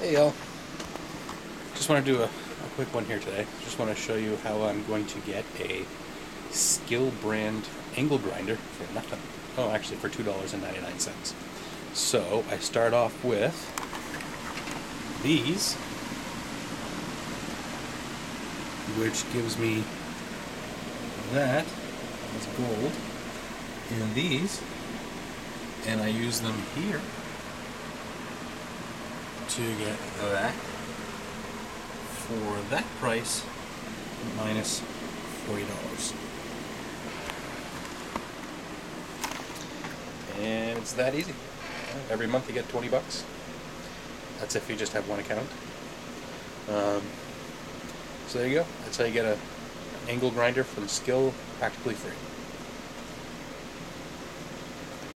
Hey y'all, just want to do a quick one here today. Just want to show you how I'm going to get a Skil brand angle grinder for nothing. Oh, actually for $2.99. So I start off with these, which gives me that, that's gold, and these, and I use them here to get that for that price minus $40. And it's that easy. Every month you get 20 bucks. That's if you just have one account. So there you go. That's how you get an angle grinder from Skil practically free.